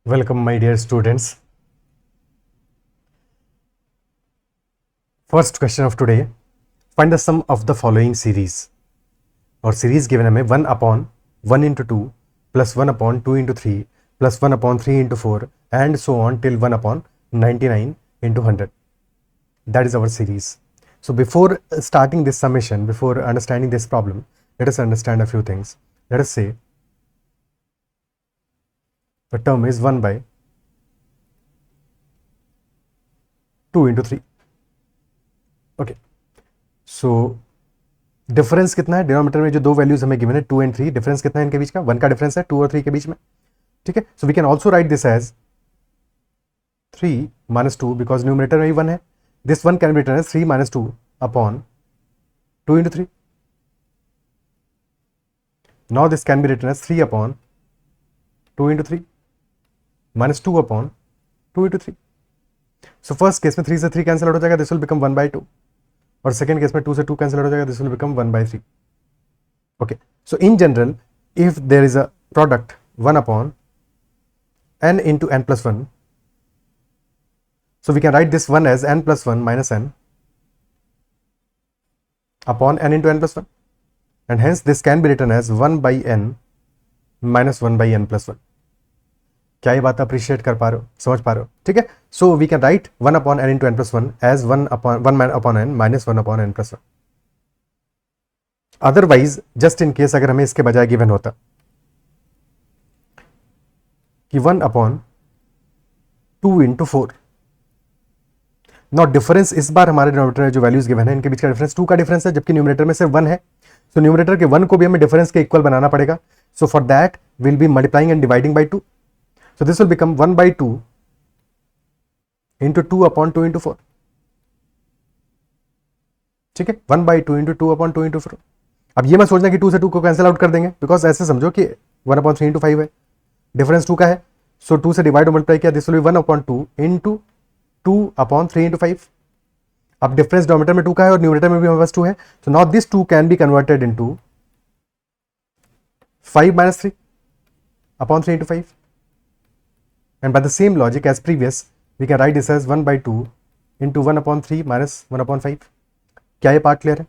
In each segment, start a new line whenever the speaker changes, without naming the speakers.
Welcome, my dear students. First question of today. Find the sum of the following series. और series given हमें 1 upon 1 into 2 plus 1 upon 2 into 3 plus 1 upon 3 into 4 and so on till 1 upon 99 into 100. That is our series. So before starting this summation, before understanding this problem, let us understand a few things. Let us say the term is 1 by 2 into 3. Okay. So difference कितना है denominator में जो दो values हमें given है 2 and 3, difference कितना है इनके बीच का? 1 का डिफरेंस है 2 और 3 के बीच में. ठीक है. So we can also write this as 3 minus 2 because numerator में ही 1 है. This 1 can be written as 3 minus 2 upon 2 into 3. Now this can be written as 3 upon 2 into 3 minus 2 upon 2 into 3. So first case में 3 से 3 cancel out हो जाएगा, this will become 1 by 2. और second case में 2 से 2 कैंसिल आउट हो जाएगा, this will become 1 by 3. Okay. So in general if there is a product 1 upon n into n plus 1, so we can write this 1 as n plus 1 minus n upon n into n plus 1, and hence this can be written as 1 by n minus 1 by n plus 1. क्या ये बात appreciate कर पा रहे हो, समझ पा रहे हो? ठीक है. So we can write 1 upon n into n plus 1 as 1 upon n minus 1 upon n plus 1. Otherwise just in case अगर हमें इसके बजाय गिवन होता कि 1 अपॉन 2 into 4. नॉट डिफरेंस इस बार हमारे डिनोमिनेटर में जो वैल्यूज गिवन है इनके बीच का डिफरेंस 2 का डिफरेंस है, जबकि न्यूमरेटर में सिर्फ 1 है. सो न्यूमरेटर के 1 को भी हमें डिफरेंस के इक्वल बनाना पड़ेगा. So for that will B multiplying and dividing by 2. So this will become 1 by 2 into 2 upon 2 into 4. ठीक है. 1 by 2 into 2 upon 2 into 4. अब ये मत सोचना कि 2 से 2 को कैंसिल आउट कर देंगे, बिकॉज ऐसे समझो कि 1 अपॉन 3 into 5 है, डिफरेंस 2 का है. सो 2 से डिवाइड और मल्टीप्लाई किया, this will be 1 upon 2 into 2 upon 3 into 5. अब डिफरेंस डिनोमिनेटर में 2 का है और न्यूमरेटर में भी हमारे पास 2 है. So now this 2 can be converted into 5 minus 3 upon 3 into 5. And by the same logic as previous, we can write this as 1 by 2 into 1 upon 3 minus 1 upon 5. क्या ये पार्ट क्लियर है?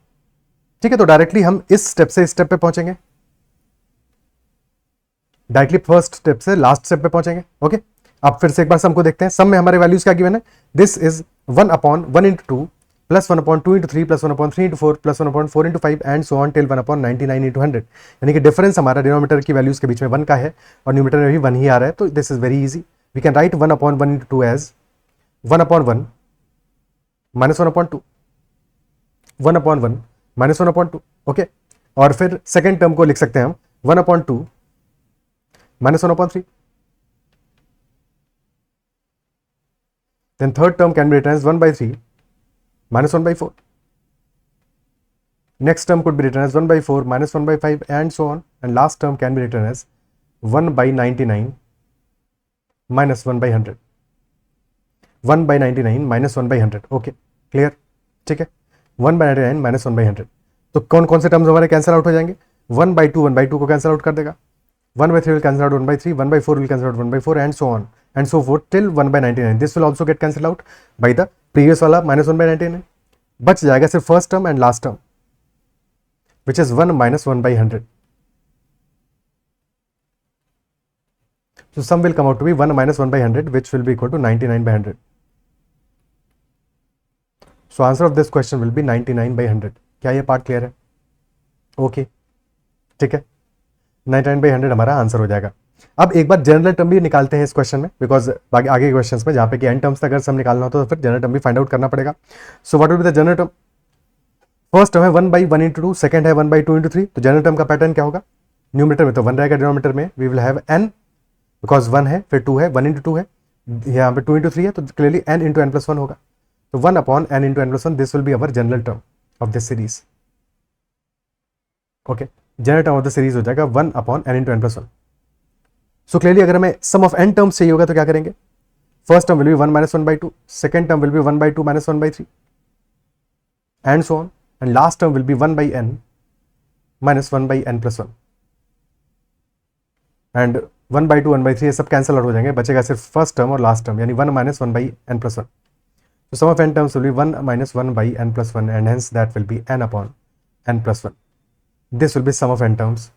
ठीक है. तो डायरेक्टली हम इस स्टेप से इस स्टेप पे पहुंचेंगे, डायरेक्टली फर्स्ट स्टेप से लास्ट स्टेप पे पहुंचेंगे. ओके. अब फिर से एक बार सम को देखते हैं. सम में हमारे वैल्यूज क्या गिवन है? This is 1 upon 1 into 2 plus 1 upon 2 into 3 plus 1 upon 3 into 4 plus 1 upon 4 into 5 and so on till 1 upon 99 into 100. यानी कि डिफरेंस हमारा डिनोमिनेटर की वैल्यूज के बीच में 1 का है और न्यूमरेटर में भी 1 ही आ रहा है. तो this is very easy. We can write 1 upon 1 into 2 as 1 upon 1 minus 1 upon 2, 1 upon 1 minus 1 upon 2. Okay. और फिर सेकेंड टर्म को लिख सकते हैं हम 1 upon 2 minus 1 upon 3. Then third term can be written as 1 by 3 minus 1 by 4. Next term could be written as 1 by 4 minus 1 by 5 and so on. And last term can be written as 1 by 99 minus 1 by 100. 1 by 99 minus 1 by 100. Okay, clear? ठीक है. 1 by 99 minus 1 by 100. तो कौन कौन से terms हमारे cancel out हो जाएंगे? 1 by 2 को कैंसिल आउट कर देगा. 1 by 3 will cancel out 1 by 3, 1 by 4 will cancel out 1 by 4 and so on and so forth till 1 by 99. This will also get cancelled out by the previous वाला minus 1 by 99. बच जाएगा सिर्फ first term and last term which is 1 minus 1 by 100. So sum will come out to be 1 minus 1 by 100 which will be equal to 99 by 100. So answer of this question will be 99 by 100. क्या ये part clear है? Okay. ठीक है. 99 by 100 हमारा answer हो जाएगा. अब एक बार जनरल टर्म भी निकालते हैं इस क्वेश्चन में, बिकॉज आगे के क्वेश्चंस में जहां पे कि एन टर्म्स तक अगर सम निकालना हो तो फिर जनरल टर्म भी फाइंड आउट करना पड़ेगा. So what will be the general term? First term है 1 by 1 into 2, सेकंड है 1 by 2 into 3. तो जनरल टर्म का पैटर्न क्या होगा? न्यूमरेटर में तो 1 रहेगा, डिनोमिनेटर में we will have n because 1 है फिर 2 है, 1 into 2 है, यहाँ पे 2 into 3 है, तो clearly n into n plus 1 होगा. तो 1 upon n into n plus 1, this will be our general term of this series. Okay. General term of the series हो जाएगा 1 upon n into n plus 1. So clearly अगर हमें सम of n terms चाहिए होगा तो क्या करेंगे? First term will be 1 minus 1 by 2, second term will be 1 by 2 minus 1 by 3 and so on, and last term will be 1 by n minus 1 by n plus 1. And 1 by 2 1 by 3 ये सब cancel out हो जाएंगे, बचेगा सिर्फ first term और last term यानी 1 minus 1 by n plus 1. तो sum of n terms will be 1 minus 1 by n plus 1 and hence that will be n upon n plus 1. This will be sum of n terms.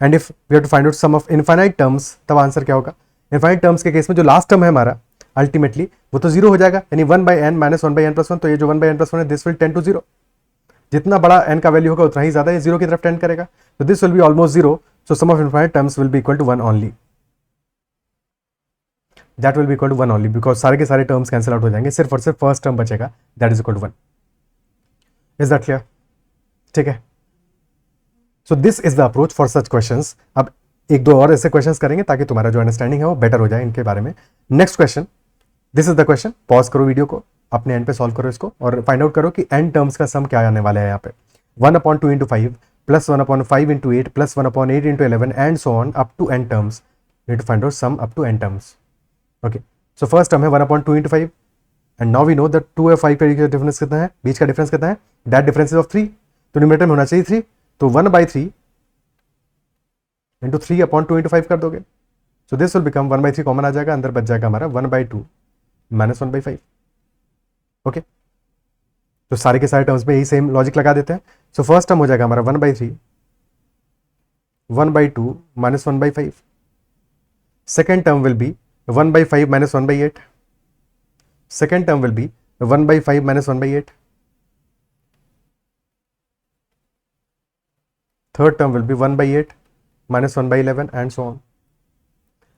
And if we have to find out sum of infinite terms, तब answer क्या होगा? Infinite terms के case में जो last term है हमारा ultimately वो तो जीरो हो जाएगा, यानी 1 by n minus 1 by n plus 1. तो ये जो 1 बाई n प्लस 1 है this will tend to zero. जितना बड़ा n का वैल्यू होगा उतना ही ज्यादा ये जीरो की तरफ टेंड करेगा. तो this will be almost zero. So sum of infinite terms will be equal to 1 only. That will be equal to 1 only because सारे के सारे टर्म्स कैंसिल आउट हो जाएंगे, सिर्फ और सिर्फ फर्स्ट टर्म बचेगा, that is equal to 1. Is that clear? ठीक है. So this is the approach for such questions. अब एक दो और ऐसे क्वेश्चंस करेंगे ताकि तुम्हारा जो अंडरस्टैंडिंग है वो बेटर हो जाए इनके बारे में. Next question, this is the question. Pause करो वीडियो को, अपने एंड पे सॉल्व करो इसको और फाइंड आउट करो कि एन टर्म्स का सम क्या आने वाला है यहाँ पे. 1 upon 2 into 5 plus 1 upon 5 into 8 plus 1 upon 8 into 11 and so on up to n terms. We to find out sum up to n terms. Okay, so first term है 1 upon 2 into 5 and now we know that 2 और 5 का difference कितना है, बीच का difference कितना है, that difference is of 3. तो numerator में होना चाहिए 3. तो 1 बाई 3 इंटू 3 अपॉन 2 इंटू 5 कर दोगे. So this will become 1 by 3 common आ जाएगा, अंदर बच जाएगा हमारा 1 बाई 2 माइनस 1 बाई 5. ओके, तो सारे के सारे टर्म्स में यही सेम लॉजिक लगा देते हैं. सो फर्स्ट टर्म हो जाएगा हमारा 1 by 3 1 by 2 minus 1 by 5. Second term will be 1 by 5 minus 1 by 8. Second term will be 1 by 5 minus 1 by 8. Third term will be 1 by 8 minus 1 by 11 and so on.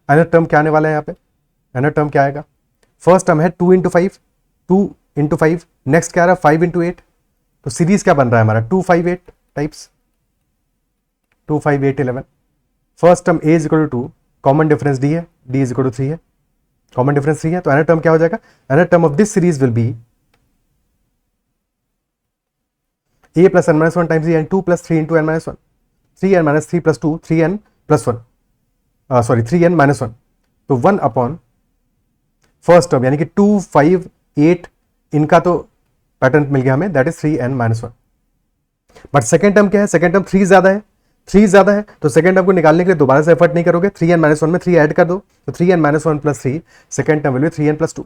Another term क्या आने वाला है यहाँ पे? Another term क्या आएगा? First term है 2 into 5 2 into 5. Next क्या आ रहा है 5 इंटू 8. तो सीरीज क्या बन रहा है हमारा 2 5 8 types 2 5 8 11. First term a is equal to 2, common difference d है, d इज इक्वल टू 3 है, कॉमन डिफरेंस 3 है. तो अनदर टर्म क्या हो जाएगा? Another term of this series will be a plus n minus 1 times e and 2 plus 3 into n minus 1. 3n minus 3 plus 2 3n plus 1 sorry 3n minus 1. तो 1 upon first term यानी कि 2 5 8 इनका तो pattern मिल गया हमें, that is 3n minus 1. But second term क्या है? Second term 3 ज्यादा है, 3 ज्यादा है. तो सेकेंड टर्म को निकालने के लिए दोबारा से एफर्ट नहीं करोगे, 3n माइनस 1 में 3 ऐड कर दो. तो 3n minus 1 plus 3, second term will be 3n plus 2.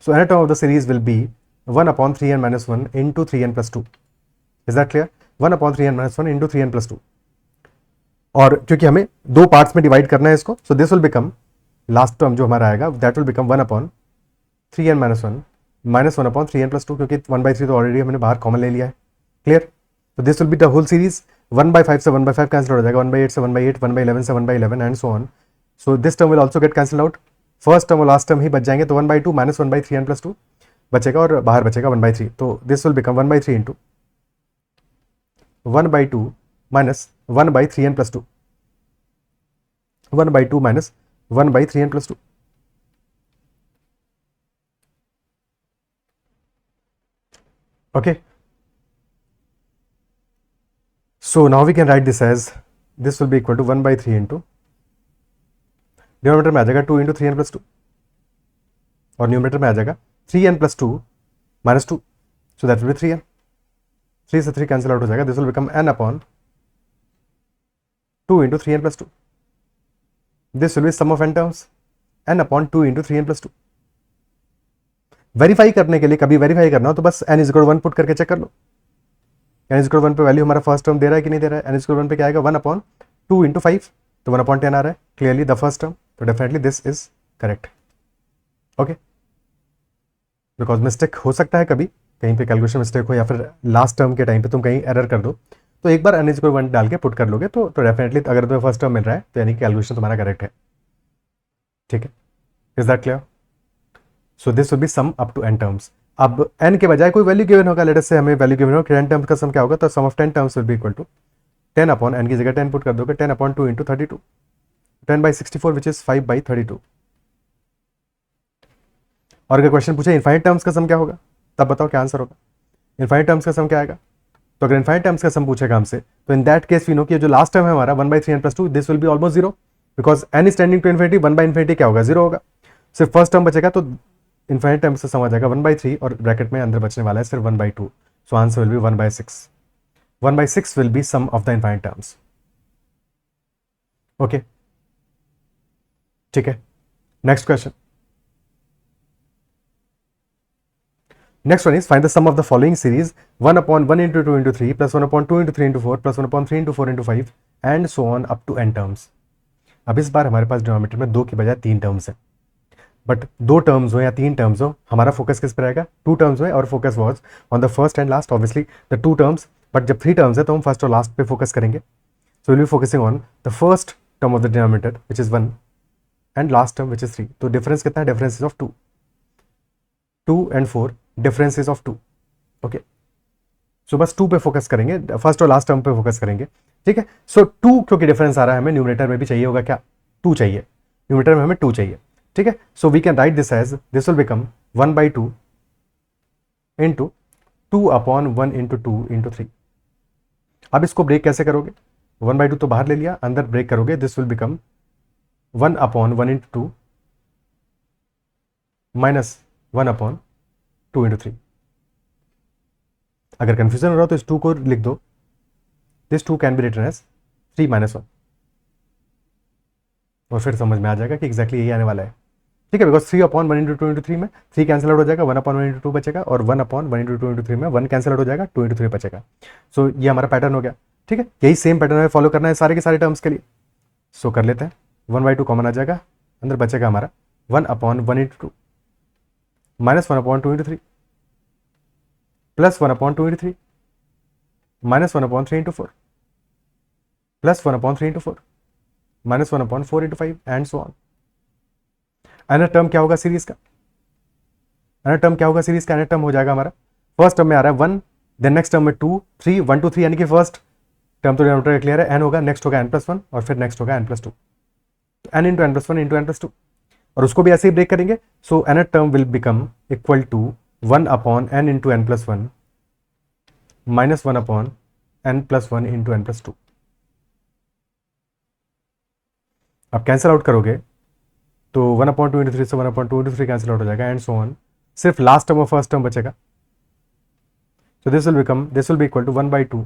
So another term of the series will be 1 upon 3n minus 1 into 3n plus 2. Is that clear? 1 upon 3n minus 1 into 3n plus 2. और क्योंकि हमें दो parts में divide करना है इसको, सो this will become last term जो हमारा आएगा that will become 1 upon 3n minus 1 minus 1 upon 3n plus 2, क्योंकि 1 बाई 3 तो ऑलरेडी हमने बाहर कॉमन ले लिया है. क्लियर? तो this will be the whole series. 1 by 5 से 1 बाई 5 कैंसिल हो जाएगा, 1 बाई 8 से 1 बाई 8, 1 बाई 11 से 1 by 11 and so on. So this term will also get cancel out. First term और लास्ट टर्म ही बच जाएंगे. तो 1 by 2 minus 1 by 3n plus 2 बचेगा और बाहर बचेगा 1 बाई 3. तो this will become 1 by 3 into 1 by 2 minus 1 by 3n plus 2. 1 by 2 minus 1 by 3n plus 2. Okay, so now we can write this as this will be equal to 1 by 3 into denominator में आ जाएगा 2 into 3n plus 2 और numerator में आ जाएगा 3n plus 2 minus 2. So that will be 3n. 3 से 3 cancel out हो जाएगा. This will become n upon 2 into 3n plus 2. This will be sum of n terms n upon 2 into 3n plus 2. Verify करने के लिए, कभी verify करना हो तो बस n इज इक्वल 1 पुट करके चेक कर लो. n इज इक्वल 1 पे वैल्यू हमारा फर्स्ट टर्म दे रहा है कि नहीं दे रहा है. n इज इक्वल 1 पे क्या आएगा 1 अपॉन 2 इंटू 5, तो 1 अपॉन 10 आ रहा है क्लियरली द फर्स्ट टर्म. तो definitely this is correct. Okay, because mistake हो सकता है कभी कहीं पे कैलकुलेशन मिस्टेक हो या फिर लास्ट टर्म के टाइम पे तुम कहीं एरर कर दो, तो एक बार n इज इक्वल 1 डाल के पुट कर लोगे तो डेफिनेटली अगर तुम्हें फर्स्ट टर्म मिल रहा है तो यानी कि कैलकुलेशन तुम्हारा करेक्ट है. ठीक है, is that clear? So this will be sum up to n terms. अब n के बजाय कोई वैल्यू गिवन होगा, लेट अस से हमें वैल्यू गिवन हो 10 टर्म्स का सम क्या होगा, तो sum of 10 terms will be equal to 10 upon n की जगह 10 पुट कर दोगे 10 upon 2 into 32, 10 by 64 which is 5 by 32. और अगर क्वेश्चन पूछे इनफाइनाइट टर्म्स का सम क्या होगा, तब बताओ क्या आंसर होगा. इनफाइनाइट टर्म्स का सम क्या आएगा? तो अगर इनफाइनाइट टर्म्स का सम पूछेगा हमसे तो in that case we know कि जो लास्ट टर्म है हमारा 1 by 3n plus 2 this will be almost zero because n is tending to infinity. 1 by infinity क्या होगा? जीरो होगा. सिर्फ फर्स्ट टर्म बचेगा तो इनफाइनाइट टर्म्स से सम आ जाएगा 1 बाई 3 और ब्रैकेट में अंदर बचने वाला है सिर्फ 1 by 2. So answer will be 1 by 6. 1 by 6 will be sum of the infinite terms. Okay, ठीक है। Next question, next one is find the sum of the following series 1 upon 1 into 2 into 3 plus 1 upon 2 into 3 into 4 plus 1 upon 3 into 4 into 5 and so on up to n terms। अब इस बार हमारे पास denominator में 2 की बजाय 3 terms है, but 2 terms हो या 3 terms हो, हमारा फोकस किस पर रहेगा? 2 टर्म्स में, और focus was on the first and last, obviously the 2 terms, but जब 3 टर्म्स है तो हम फर्स्ट और लास्ट पे फोकस करेंगे। So will be focusing on the first term of the denominator which is 1 and last term which is 3। तो difference कितना है? Difference is of 2 and 4, difference is of 2। Okay, so बस 2 पे focus करेंगे, first और last term पे focus करेंगे, ठीक है। सो 2 क्योंकि डिफरेंस आ रहा है, हमें न्यूमरेटर में भी चाहिए होगा क्या? 2 चाहिए, न्यूमरेटर में हमें 2 चाहिए, ठीक है। So we can write this as, this will become 1/2 into 2 upon 1 into 2 into 3। अब इसको ब्रेक कैसे करोगे? 1/2 तो बाहर ले लिया, अंदर ब्रेक करोगे, this will become 1 upon 1 into 2 minus 1 upon 2 into 3। अगर कंफ्यूजन हो रहा हो तो इस 2 को लिख दो, this 2 can be written as 3 minus 1, और फिर समझ में आ जाएगा कि एग्जैक्टली यही आने वाला है, ठीक है। बिकॉज 3 अपॉन 1 इंटू 2 इंटू 3 में 3 कैंसिल आउट हो जाएगा, 1 अपॉन 1 इंटू 2 बचेगा, और 1 अपॉन 1 इंटू 2 इंटू 3 में 1 कैंसिल आउट हो जाएगा, 2 इंटू 3 बचेगा। सो ये हमारा पैटर्न हो गया, ठीक है। यही सेम पैटर्न हमें फॉलो करना है सारे के सारे टर्म्स के लिए। सो कर लेते हैं, 1/2 कॉमन आ जाएगा, अंदर बचेगा हमारा 1 upon 1 into 2 minus 1 upon 2 into 3 plus 1 upon 2 into 3 minus 1 upon 3 into 4 plus 1 upon 3 into 4 minus 1 upon 4 into 5 and so on. Another term क्या होगा सीरीज का? अनदर टर्म क्या होगा सीरीज का? अनदर टर्म हो जाएगा हमारा, फर्स्ट टर्म में आ रहा है 1, देन नेक्स्ट टर्म में 2 3 1 2 3, यानी कि फर्स्ट टर्म तो डिनोमिनेटर क्लियर है, एन होगा, नेक्स्ट होगा n+1, और फिर नेक्स्ट होगा n+2, N into n+1 into n+2, और उसको भी ऐसे ही ब्रेक करेंगे। So another term will become equal to 1 upon n into n+1 minus 1 upon n+1 into n+2। अब कैंसिल आउट करोगे तो 1 अपॉन 2 इंटू 3 से 1 अपॉन 2 इंटू 3 कैंसिल आउट हो जाएगा, एंड सो ऑन। सिर्फ लास्ट टर्म और फर्स्ट टर्म बचेगा। So this will be equal to 1/2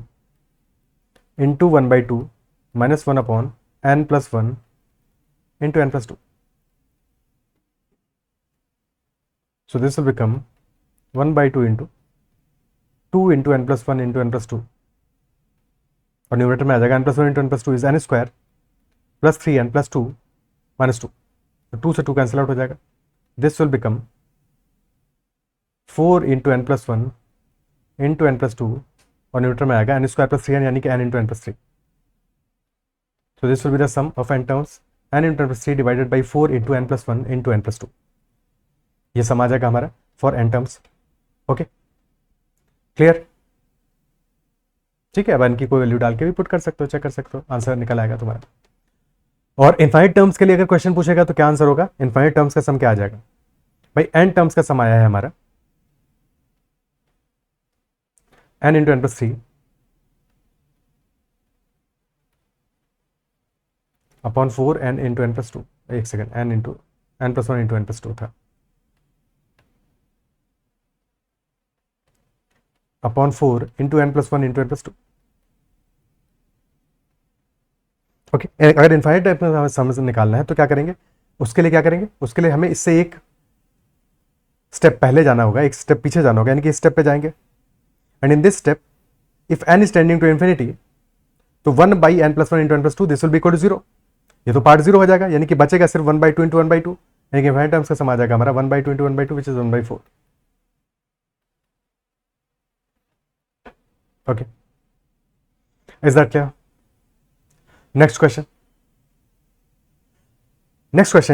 into 1/2 minus 1 upon n+1 into n+2। So this will become 1/2 into 2 into n+1 into n+2, और numerator में आ जाएगा n+1 into n+2 is n² plus 3n+2 minus 2, तो 2 से 2 cancel out हो जाएगा। This will become 4 into n+1 into n+2, और numerator में आएगा n² प्लस 3n, यानी कि n into n+3। So this will be the sum of n terms n into n+3 divided by 4 into n+1 into n+2। ये sum आ जाएगा हमारा for n terms. Okay, clear? ठीक है, अब n की कोई वैल्यू डाल के भी पुट कर सकते हो, चेक कर सकते हो, आंसर निकल आएगा तुम्हारा। और इनफाइनाइट टर्म्स के लिए अगर क्वेश्चन पूछेगा तो क्या आंसर होगा? इनफाइनाइट टर्म्स का सम क्या आ जाएगा भाई? n टर्म्स का सम आया है हमारा n into n+3 upon 4n into n+2, एक second, n into n+1 into n+2 था, upon 4 into n+1 into n+2। Okay, अगर इनफाइनाइट टाइप में हमें समझ निकालना है तो क्या करेंगे? उसके लिए क्या करेंगे? उसके लिए हमें इससे एक स्टेप पहले जाना होगा, एक स्टेप पीछे जाना होगा, यानी कि इस स्टेप पे जाएंगे, and in this step if n is tending to infinity तो 1/n+1 into n+2 this will be equal to 0। ये तो पार्ट 0 हो जाएगा, यानी कि बचेगा सिर्फ 1/2 इंटू 1/2, यानी कि इनफाइनाइट टर्म्स का सम आ जाएगा हमारा 1/2 into 1/2 which is 1/4। Okay, is that clear? Next question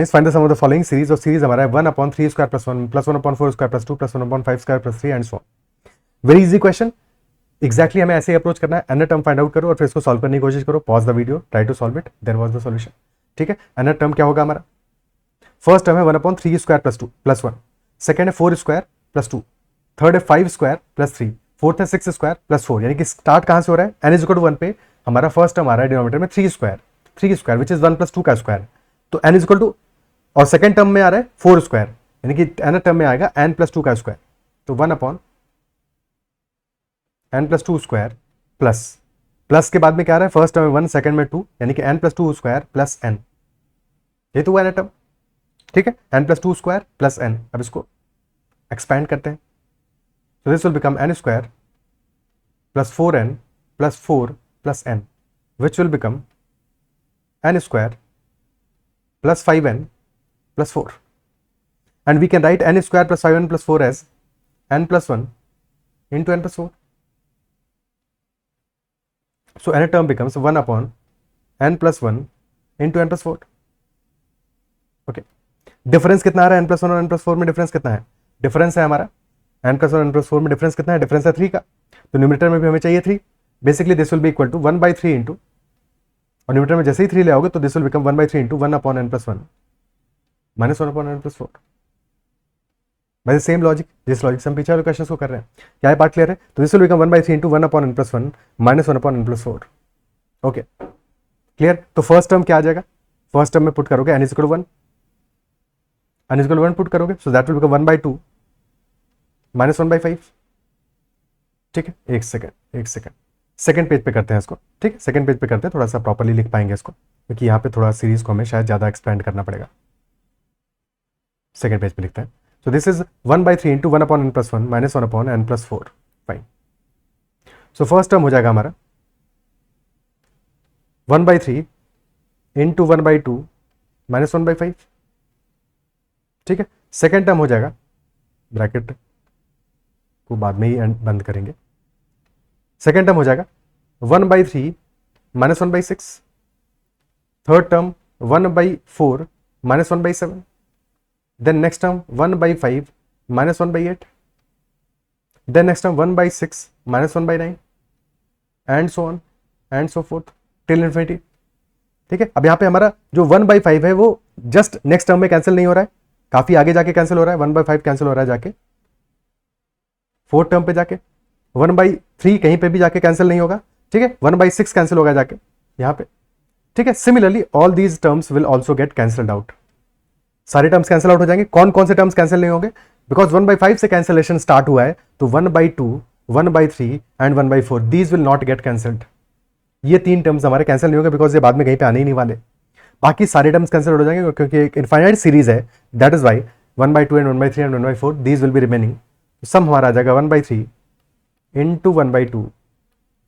is find the sum of the following series, और सीरीज हमारा है 1/3² plus 1 plus 1/4² plus 2 plus 1/5² plus 3 and so on. Very easy question, exactly हमें ऐसे ही approach करना है। Another term find out करो और फिर इसको सॉल्व करने की कोशिश करो, pause the video, try to solve it, there was the solution. ठीक है, अनदर टर्म क्या होगा हमारा? फर्स्ट टर्म है 1/3² प्लस 2 प्लस 1, सेकेंड है 4² प्लस 2, थर्ड है 5² प्लस 3, फोर्थ है 6² प्लस 4, यानी कि स्टार्ट कहां से हो रहा है? n इज इक्वल टू 1 पे हमारा फर्स्ट टर्म आ रहा है डिनोमिनेटर में 3² विच इज 1 प्लस 2 का स्क्वायर, तो n इज इक्वल टू, और सेकेंड टर्म में आ रहा है 4², यानी कि n टर्म में आएगा n प्लस 2 का स्क्वायर, तो 1/n+2² प्लस प्लस के बाद में क्या आ रहा है, फर्स्ट टर्म में 1, सेकंड में 2, यानी कि n + 2 स्क्वायर प्लस n, ये तो हुआ ना टर्म, ठीक है, n + 2 स्क्वायर प्लस n। अब इसको एक्सपैंड करते हैं, तो this will become n square plus 4n plus 4 plus n, which will become n square plus 5n plus 4, and we can write n square plus 5n plus 4 as n + 1 into n + 4. So n term becomes 1 upon n + 1 into n + 4. Okay, difference कितना आ रहा है n + 1 और n + 4 में? Difference कितना है? Difference है हमारा n + 1 और n + 4 में डिफरेंस कितना है? डिफरेंस है 3 का, तो न्यूमरेटर में भी हमें चाहिए 3। Basically this will be equal to 1/3 into, और न्यूमरेटर में जैसे ही 3 ले आओगे तो this will become 1/3 into 1 upon n + 1 minus 1 upon n + 4। By the same logic, जिस लॉजिक से हम पीछे वाले क्वेश्चन को कर रहे हैं, क्या ये पार्ट क्लियर है? तो this will become 1/3 into 1 upon n + 1 minus 1 upon n + 4। Okay clear? तो फर्स्ट टर्म क्या आ जाएगा? फर्स्ट टर्म में पुट करोगे n = 1, n = 1 पुट करोगे, सो दैट विल बिकम 1/2 माइनस 1/5। ठीक है, एक सेकंड सेकंड पेज पे करते हैं इसको, ठीक है, सेकंड पेज पे करते हैं, थोड़ा सा प्रॉपर्ली लिख पाएंगे इसको, क्योंकि यहाँ पे थोड़ा सीरीज को हमें शायद ज़्यादा एक्सपेंड करना पड़ेगा। सेकंड पेज पे लिखते हैं, सो this is 1/3 into 1 upon n + 1 minus 1 upon n + 4। Fine, so first term हो जाएगा हमारा 1/3 इंटू 1/2 माइनस 1/5। ठीक है, सेकेंड टर्म हो जाएगा, ब्रैकेट को बाद में ही बंद करेंगे, सेकेंड टर्म हो जाएगा 1/3 minus 1/6। Third term 1/4 minus 1/7। Then next term 1/5 minus 1/8। Then next term 1/6 minus 1/9 and so on and so forth till infinity. ठीक है, अब यहाँ पे हमारा जो 1/5 है वो जस्ट नेक्स्ट टर्म में कैंसिल नहीं हो रहा है, काफी आगे जाके कैंसिल हो रहा है। 1/5 कैंसिल हो रहा है जाके फोर्थ टर्म पे जाके, 1/3 कहीं पे भी जाके कैंसिल नहीं होगा। ठीक है, 1/6 कैंसिल होगा जाके यहाँ पे। ठीक है, similarly all these terms will also get cancelled out, सारे टर्म्स कैंसिल आउट हो जाएंगे। कौन कौन से टर्म्स कैंसिल नहीं होंगे? बिकॉज 1/5 से कैंसिलेशन स्टार्ट हुआ है, तो 1/2 1/3 and 1/4 these will not get cancelled. ये 3 टर्म्स हमारे कैंसिल नहीं होंगे, बिकॉज ये बाद में कहीं पे आने ही नहीं वाले। बाकी सारे टर्म्स कैंसिल हो जाएंगे, क्योंकि एक इनफाइनाइट सीरीज है, that is why 1/2 and 1/3 and 1/4 these will be remaining. Sum हमारा आ जाएगा 1/3 इंटू 1/2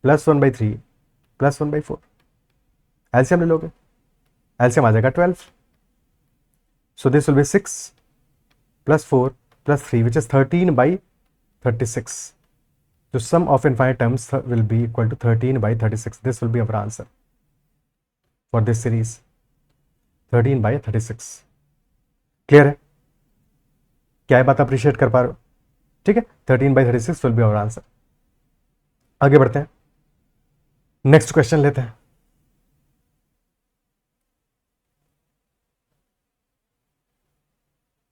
प्लस 1/3 प्लस 1/4। एलसीएम ले लोगे, एलसीएम आ जाएगा 12। सो this will B 6 plus 4 plus 3 which is 13/36। The sum of infinite terms will be equal to 13/36. This will be our answer for this series, 13/36। Clear है? क्या ये बात अप्रिशिएट कर पा रहे हो? ठीक है, 13/36 will be our answer। आगे बढ़ते हैं, नेक्स्ट क्वेश्चन लेते हैं।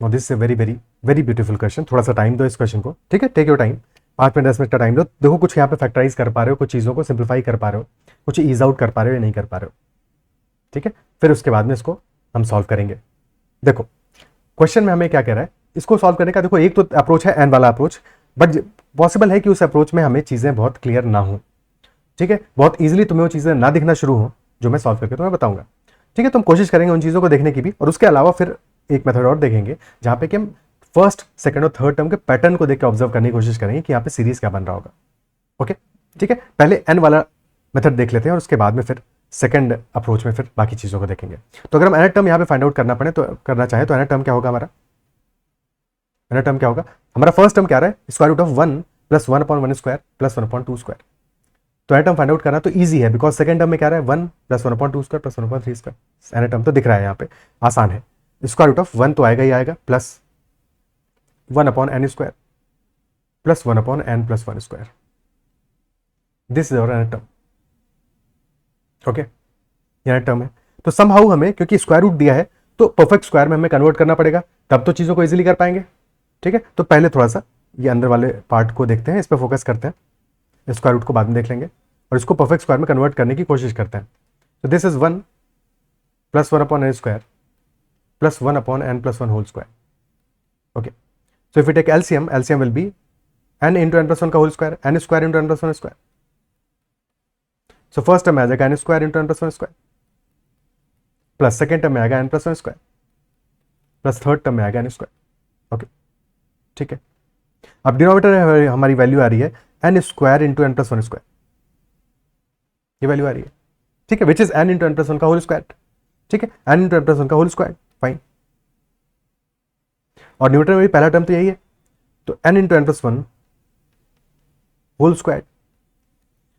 Now this is a very very very beautiful question। थोड़ा सा टाइम दो इस क्वेश्चन को, ठीक है, take your time, 5 minute 10 minute का टाइम लो। देखो कुछ यहाँ पे फैक्टराइज कर पा रहे हो, कुछ चीज़ों को सिंप्लीफाई कर पा रहे हो, कुछ ईज आउट कर पा रहे हो या नहीं कर पा रहे हो। ठीक है, फिर उसके बाद में इसको हम सॉल्व करेंगे। देखो क्वेश्चन में हमें क्या कह रहा है, इसको सॉल्व करने का देखो एक तो अप्रोच है एन वाला अप्रोच, बट पॉसिबल है कि उस अप्रोच में हमें चीज़ें बहुत क्लियर ना हो। ठीक है, बहुत ईजिली तुम्हें वो चीज़ें ना दिखना शुरू हो जो मैं सॉल्व करके तुम्हें बताऊंगा। ठीक है, तो हम कोशिश करेंगे उन चीज़ों को देखने की भी, और उसके अलावा फिर एक मेथड और देखेंगे जहाँ पे कि हम फर्स्ट सेकंड और थर्ड टर्म के पैटर्न को देख के ऑब्जर्व करने की कोशिश करेंगे कि यहाँ पे सीरीज क्या बन रहा होगा। ओके, ठीक है, पहले एन वाला मेथड देख लेते हैं और उसके बाद में फिर सेकंड अप्रोच में फिर बाकी चीज़ों को देखेंगे। तो अगर हम एन टर्म यहाँ पे फाइंड आउट करना पड़े तो करना चाहे तो एन टर्म क्या होगा हमारा? एन टर्म क्या होगा हमारा? फर्स्ट टर्म क्या रहा है? Square root of 1 plus 1/1 square plus 1/2 square. तो एन टर्म फाइंड आउट करना तो ईजी है, बिकॉज सेकंड टर्म में क्या रहा है? 1 plus 1/2 square plus 1/3 square. N term तो दिख रहा है यहाँ पे, आसान है। स्क्वायर रूट ऑफ 1 तो आएगा ही आएगा, plus 1/n square plus 1/n + 1 square. This is our n term. Okay, ये टर्म है। तो समहाउ हमें, क्योंकि स्क्वायर रूट दिया है तो परफेक्ट स्क्वायर में हमें कन्वर्ट करना पड़ेगा, तब तो चीज़ों को इजीली कर पाएंगे। ठीक है, तो पहले थोड़ा सा ये अंदर वाले पार्ट को देखते हैं, इस पर फोकस करते हैं, स्क्वायर रूट को बाद में देख लेंगे और इसको परफेक्ट स्क्वायर में कन्वर्ट करने की कोशिश करते हैं। तो this is 1 plus 1/n square plus 1/n + 1 whole square. Okay, so if we take LCM, LCM will be n into n + 1 का whole square, n square into n + 1 square. So first term में आ जाएगा n square into n plus one square, plus second term में आएगा n plus one square, plus third term में आएगा N square. Okay ठीक है। अब डिनोमिनेटर हमारी वैल्यू आ रही है n square into n plus one square, ये वैल्यू आ रही है, ठीक है, which is n into n plus one का होल स्क्वायर, ठीक है, n into n plus one का होल स्क्वायर, फाइन। और न्यूमरेटर में भी पहला टर्म तो यही है, तो n into n plus one whole square,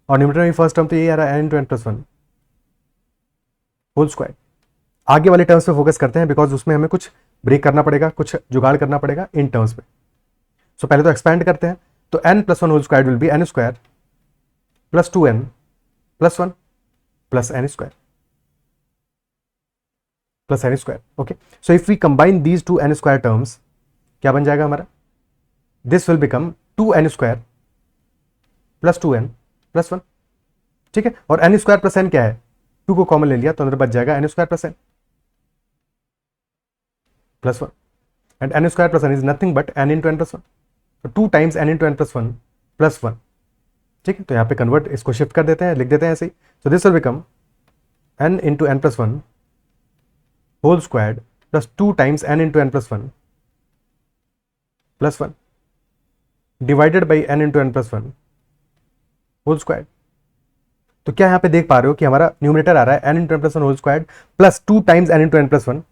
और न्यूमरेटर में फर्स्ट टर्म तो यही आ रहा है n into n plus one whole square. आगे वाले टर्म्स पे फोकस करते हैं बिकॉज उसमें हमें कुछ ब्रेक करना पड़ेगा, कुछ जुगाड़ करना पड़ेगा इन टर्म्स में। सो पहले तो एक्सपैंड करते हैं, तो n plus one whole square will be n square plus two n plus one plus n square plus n square. Okay, so if we combine these two n square terms, क्या बन जाएगा हमारा, this will become two n square plus two n plus one, ठीक है। और N square plus N क्या है, to को कॉमन ले लिया तो अंदर बच जाएगा n square plus n plus one, and n square plus n is nothing but n into n plus one, तो two times n into n plus one plus one, ठीक है। तो यहाँ पे कन्वर्ट इसको शिफ्ट कर देते हैं, लिख देते हैं ऐसे ही, so this will become n into n plus one whole squared plus two times n into n plus one plus one divided by n into n plus one whole squared. तो क्या यहाँ पे देख पा रहे हो कि हमारा न्यूमरेटर आ रहा है n into n plus one whole squared plus two times n into n plus one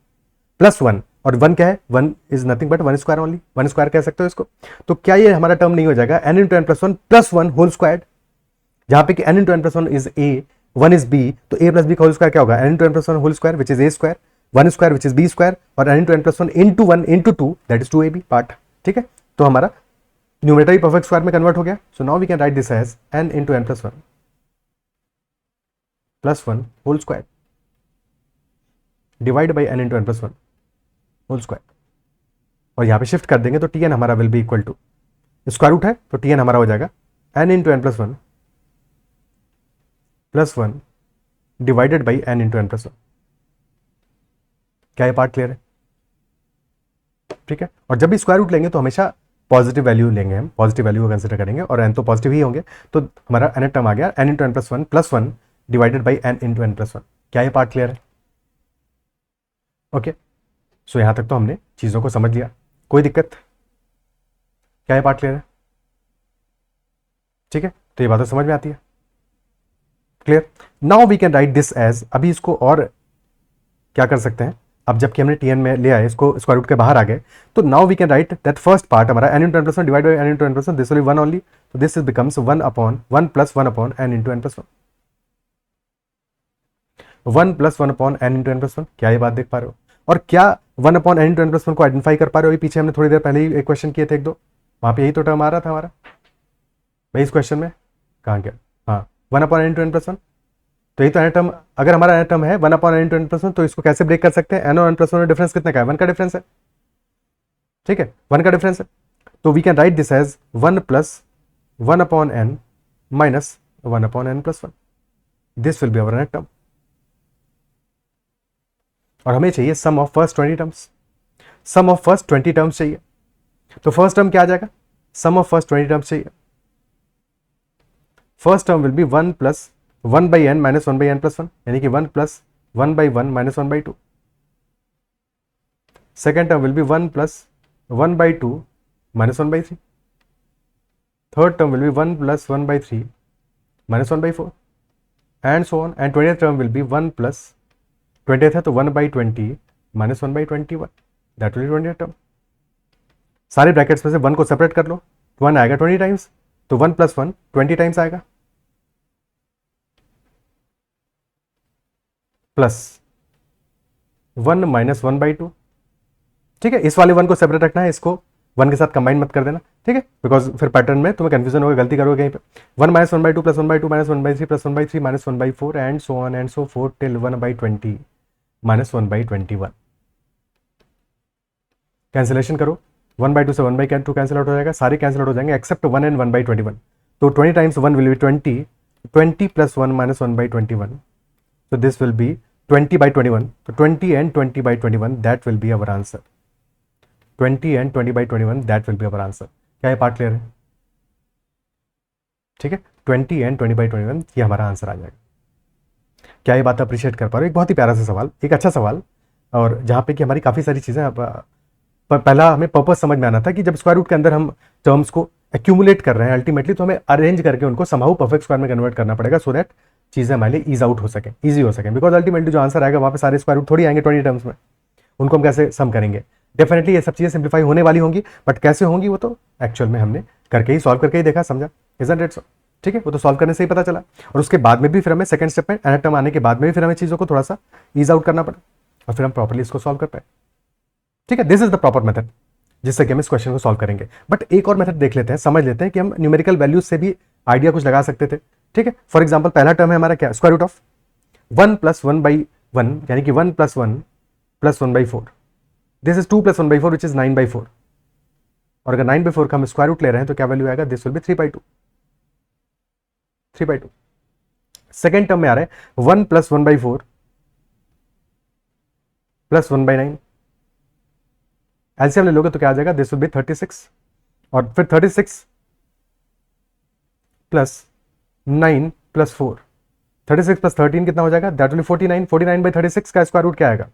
plus one, और वन क्या है, one is nothing but one square only, one square कह सकते हो इसको। तो क्या ये हमारा टर्म नहीं हो जाएगा n into n plus one plus one whole squared, जहां पे कि n into n plus one is A, one is B, तो ए प्लस बी का होल स्क्वायर क्या होगा, n into n plus one whole square which is A square, one square which is B square, और n into n plus one into one into two that is two A B part, ठीक है। तो हमारा numerator ही perfect square में convert हो गया। So now we can write this as n into n plus one whole square divide by n into n plus one whole square, और यहां पे शिफ्ट कर देंगे तो टी एन हमारा will be equal to, square root है तो t n हमारा हो जाएगा n into n plus one divided by n into n plus one. क्या ये पार्ट क्लियर है, ठीक है। और जब भी स्क्वायर रूट लेंगे तो हमेशा पॉजिटिव वैल्यू लेंगे, हम पॉजिटिव वैल्यू को कंसिडर करेंगे, और एन तो पॉजिटिव ही होंगे, तो हमारा एन टर्म आ गया n into n plus one divided by n into n plus one. क्या ये पार्ट क्लियर है, ओके। सो यहां तक तो हमने चीजों को समझ लिया, कोई दिक्कत, क्या ये पार्ट क्लियर है, ठीक है। तो ये बात तो समझ में आती है, clear. Now we can write this as, अभी इसको और क्या कर सकते हैं, अब जबकि हमने टीएन में ले आए, इसको स्क्वायर रूट के बाहर आ गए, तो now we can write that first part हमारा n into n plus one divide by n into n plus one, this will be one only, तो this is becomes one upon one plus one upon n into n plus one, one plus one upon n into n plus one. क्या ये बात देख पा रहे हो, और क्या one upon n into n plus one को आइडेंटिफाई कर पा रहे हो, पीछे हमने थोड़ी देर पहले ही एक क्वेश्चन किए थे एक दो, वहां पे यही तो टर्म आ रहा था हमारा भाई, इस क्वेश्चन में कहाँ गया, हाँ one upon n into n plus one, तो ये तो एन टर्म, अगर हमारा एन टर्म है one upon n into n plus one, तो इसको कैसे ब्रेक कर सकते हैं, एन और एन प्लस वन में डिफरेंस कितने का है, वन का डिफरेंस है, ठीक है, वन का डिफरेंस है, तो we can write this as one plus one upon n minus one upon n plus one, this will be our net term, और हमें चाहिए sum of first 20 terms, sum of first 20 terms चाहिए, तो first term क्या आ जाएगा, sum of first 20 terms चाहिए, first term will be one plus one by n minus one by n plus one, यानी कि one plus one by one minus one by two, second term will be one plus one by two minus one by three, third term will be one plus one by three minus one by four, and so on, and 20th term will be one plus 20th है तो one by 20 minus one by 21, that will B 20th term. सारे brackets में से one को separate कर लो, one आएगा 20 times, तो one plus one 20 times आएगा, plus one minus one by two, ठीक है। इस वाले वन को सेपरेट रखना है, इसको वन के साथ कंबाइन मत कर देना, ठीक है, बिकॉज फिर पैटर्न में तुम्हें कंफ्यूजन होगा, गलती करोगे कहीं पे। One minus one by two plus one by two minus one by three plus one by three minus one by four and so on and so four till one by 20 minus one by 21। Cancellation करो, one by two से one by two cancel out हो जाएगा, सारे cancel out हो जाएंगे except one and one by 21, तो 20 times one will be 20, 20 plus one minus one by 21, so this will be 20 by 21, so 20 and 20 by 21 that will be our answer, 20 and 20 by 21 that will be our answer। क्या ये part clear है, ठीक है, 20 and 20 by 21 ये हमारा answer आ जाएगा, क्या ये बात अप्रिशिएट कर पा रहे हो? एक बहुत ही प्यारा सा सवाल, एक अच्छा सवाल, और जहाँ पे कि हमारी काफ़ी सारी चीज़ें पहला हमें पर्पस समझ में आना था कि जब स्क्वायर रूट के अंदर हम टर्म्स को एक्यूमुलेट कर रहे हैं अल्टीमेटली, तो हमें अरेंज करके उनको समहाउ परफेक्ट स्क्वायर में कन्वर्ट करना पड़ेगा सो दैट चीज़ें हमारे लिए ईज आउट हो सके, ईजी हो सके, बिकॉज अल्टीमेटली जो आंसर आएगा वहाँ पे सारे स्क्वायर रूट थोड़ी आएंगे 20 टर्म्स में, उनको हम कैसे सम करेंगे? डेफिनेटली ये सब चीज़ें सिंप्लीफाई होने वाली होंगी, बट कैसे होंगी वो तो एक्चुअल में हमने करके ही, सॉल्व करके ही देखा, समझा, इजंट इट सो? ठीक है, वो तो सॉल्व करने से ही पता चला। और उसके बाद में भी फिर हमें सेकंड स्टेप में nth टर्म आने के बाद में भी फिर हमें चीज़ों को थोड़ा सा ईज आउट करना पड़ा और फिर हम प्रॉपर्ली इसको सॉल्व कर पाए। ठीक है, this is the proper method जिससे कि हम इस क्वेश्चन को सॉल्व करेंगे। बट एक और मेथड देख लेते हैं, समझ लेते हैं कि हम न्यूमेरिकल वैल्यूज से भी आइडिया कुछ लगा सकते थे। ठीक है, फॉर एग्जाम्पल पहला टर्म है हमारा क्या, स्क्वायर रूट ऑफ 1 + 1/1, यानी कि 1 + 1 + 1/4, दिस इज 2 + 1/4 विच इज 9/4, और अगर 9/4 का हम स्क्वायर रूट ले रहे हैं तो क्या वैल्यू आएगा, this will B 3/2, 3/2। Second term में आ रहा है 1 + 1/4 + 1/9, एलसीएम ले लोगे तो क्या आ जाएगा, दिस विल बी 36, और फिर 36 + 9 + 4, 36 + 13 कितना हो जाएगा, दैट विल बी 49, 49/36 का स्क्वायर रूट क्या आएगा,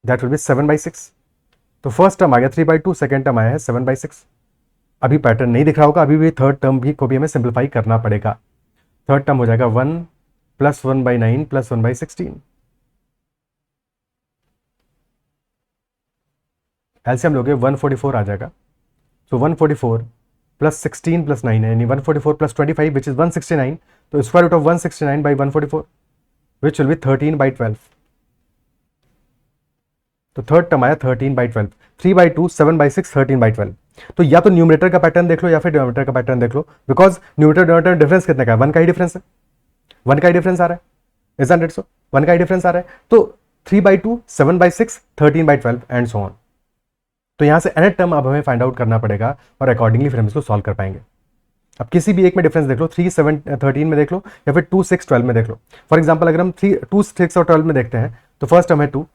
दैट विल बी 7/6। तो फर्स्ट टर्म आ गया 3/2, सेकेंड टर्म आया है 7/6। अभी पैटर्न नहीं दिख रहा होगा, अभी भी थर्ड टर्म भी को भी हमें सिंप्लीफाई करना पड़ेगा। थर्ड टर्म हो जाएगा 1 + 1/9 + 1/16, एलसीएम लोगे 144 आ जाएगा। तो 144 + 16 + 9 है, यानी 144 + 25 विच इज 169, तो square root of 169/144 which will be 13/12। तो थर्ड टर्म आया 13/12, 3/2, 7/6, 13/12। तो या तो न्यूमरेटर का पैटर्न देख लो या फिर डिनोमिनेटर का पैटर्न देख लो, बिकॉज न्यूमरेटर डिनोमिनेटर डिफरेंस कितने का है, 1 का ही डिफरेंस है, 1 का ही डिफरेंस आ रहा है, इजंट इट सो? 1 का ही डिफरेंस आ रहा है, तो 3/2, 7/6, 13/12 एंड सो ऑन। तो यहां से nth टर्म अब हमें फाइंड आउट करना पड़ेगा और अकॉर्डिंगली फिर हम इसको सॉल्व कर पाएंगे। अब किसी भी एक में डिफरेंस देख लो, 3, 7, 13 में देख लो या फिर 2, 6, 12 में देख लो। फॉर एग्जाम्पल अगर हम 2, 6 और 12 में देखते हैं तो फर्स्ट टर्म है 2,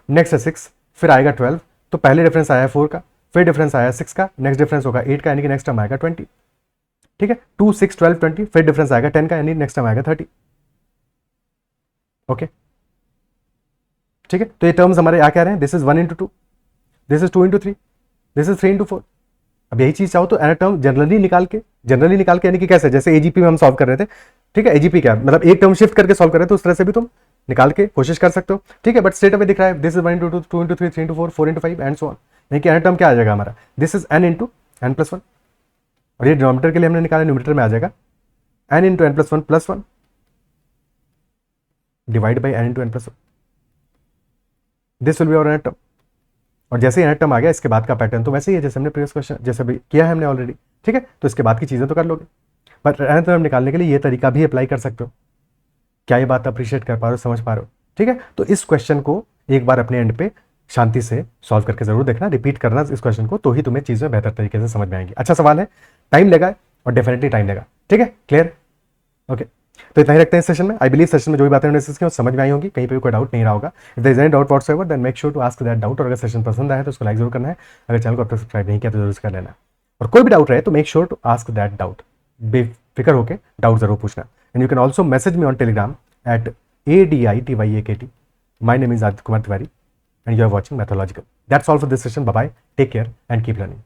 नेक्स्ट है 6, फिर आएगा 12, तो पहले डिफरेंस आया 4 का, फिर डिफरेंस आया 6 का, नेक्स्ट डिफरेंस होगा 8 का, यानी कि नेक्स्ट टर्म आएगा 20। ठीक है, 2, 6, 12, 20, फिर डिफरेंस आएगा 10 का, यानी नेक्स्ट टर्म आएगा 30। ओके, ठीक है, तो ये टर्म्स हमारे आ क्या रहे हैं, this is 1 × 2, this is 2 × 3, this is 3 × 4। अब यही चीज चाहो तो nth टर्म जनरली निकाल के यानी कि कैसे, जैसे एजीपी में हम सॉल्व कर रहे थे। ठीक है, एजीपी क्या मतलब एक टर्म शिफ्ट करके सॉल्व कर रहे थे, उस तरह से भी तुम निकाल के कोशिश कर सकते हो। ठीक है, बट स्ट्रेट अवे दिख रहा है, this is 1 × 2, 2 × 3, 3 × 4, 4 × 5 and so on, यानी कि nth टर्म क्या आ जाएगा हमारा, दिस इज n × n+1, और ये डिनोमिनेटर के लिए हमने निकाला, न्यूमरेटर में आ जाएगा n × n+1 + 1 divide by n × n+1, this will be our nth term. और जैसे ही nth टर्म आ गया, इसके बाद का पैटर्न तो वैसे ही है जैसे हमने प्रीवियस क्वेश्चन जैसे भी किया है हमने ऑलरेडी। ठीक है, तो इसके बाद की चीजें तो कर लोगे, बट nth टर्म निकालने के लिए ये तरीका भी अप्लाई कर सकते हो। क्या ये बात अप्रिशिएट कर पा रहे हो, समझ पा रहे हो? ठीक है, तो इस क्वेश्चन को एक बार अपने एंड पे शांति से सॉल्व करके जरूर देखना, रिपीट करना इस क्वेश्चन को, तो ही तुम्हें चीजें बेहतर तरीके से समझ में आएंगी। अच्छा सवाल है, टाइम लेगा और डेफिनेटली टाइम लेगा। ठीक है, क्लियर? ओके, तो इतना ही रखते हैं इस सेशन में। आई बिलीव सेशन में जो भी बातें डिस्कस की समझ में आई होंगी, कहीं पे भी कोई डाउट नहीं रहा होगा। If there is any doubt whatsoever then make sure to ask that doubt, और अगर सेशन पसंद आया तो उसको लाइक जरूर करना है, अगर चैनल को अब तक सब्सक्राइब नहीं किया तो जरूर कर लेना, और कोई भी डाउट रहे तो make sure to ask that doubt, बेफिक्र होकर डाउट जरूर पूछना। And you can also message me on Telegram at ADITYAKT. My name is Aditya Kumar Tiwari and you are watching Mathological. That's all for this session. Bye bye. Take care and keep learning.